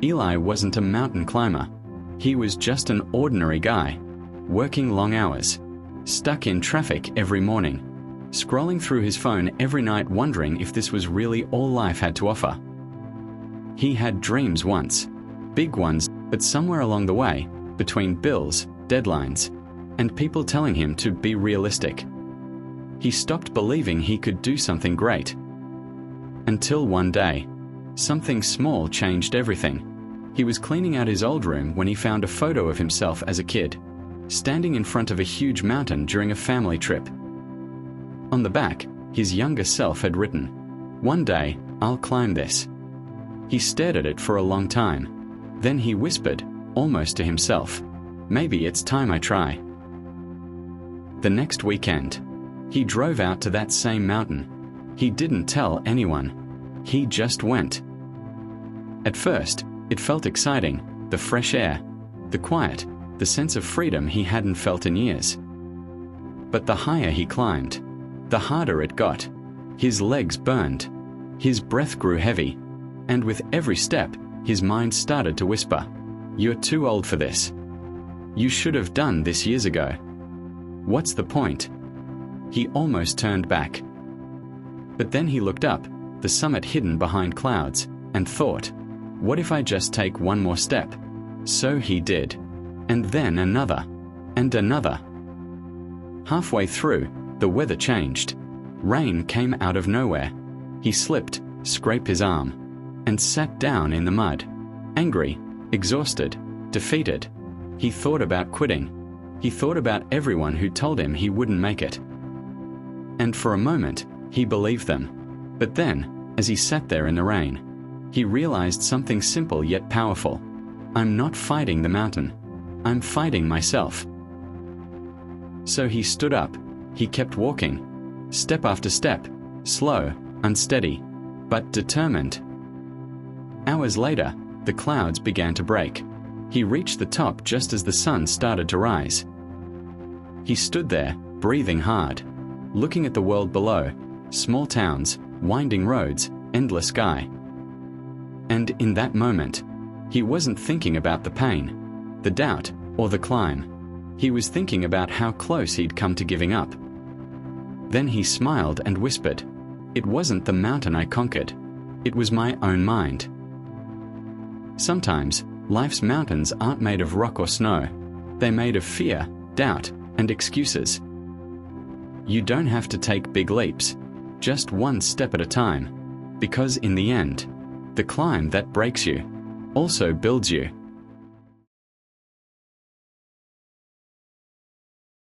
Eli wasn't a mountain climber. He was just an ordinary guy, working long hours, stuck in traffic every morning, scrolling through his phone every night wondering if this was really all life had to offer. He had dreams once, big ones, but somewhere along the way, between bills, deadlines, and people telling him to be realistic, he stopped believing he could do something great. Until one day, something small changed everything. He was cleaning out his old room when he found a photo of himself as a kid, standing in front of a huge mountain during a family trip. On the back, his younger self had written, "One day, I'll climb this." He stared at it for a long time. Then he whispered, almost to himself, "Maybe it's time I try." The next weekend, he drove out to that same mountain. He didn't tell anyone. He just went. At first, it felt exciting, the fresh air, the quiet, the sense of freedom he hadn't felt in years. But the higher he climbed, the harder it got. His legs burned, his breath grew heavy, and with every step, his mind started to whisper, "You're too old for this. You should have done this years ago. What's the point?" He almost turned back. But then he looked up, the summit hidden behind clouds, and thought, what if I just take one more step? So he did. And then another. And another. Halfway through, the weather changed. Rain came out of nowhere. He slipped, scraped his arm, and sat down in the mud. Angry, exhausted, defeated. He thought about quitting. He thought about everyone who told him he wouldn't make it. And for a moment, he believed them. But then, as he sat there in the rain, he realized something simple yet powerful. I'm not fighting the mountain. I'm fighting myself. So he stood up. He kept walking, step after step, slow, unsteady, but determined. Hours later, the clouds began to break. He reached the top just as the sun started to rise. He stood there, breathing hard, looking at the world below, small towns, winding roads, endless sky. And in that moment, he wasn't thinking about the pain, the doubt, or the climb. He was thinking about how close he'd come to giving up. Then he smiled and whispered, "It wasn't the mountain I conquered. It was my own mind." Sometimes, life's mountains aren't made of rock or snow. They're made of fear, doubt, and excuses. You don't have to take big leaps, just one step at a time, because in the end, the climb that breaks you also builds you.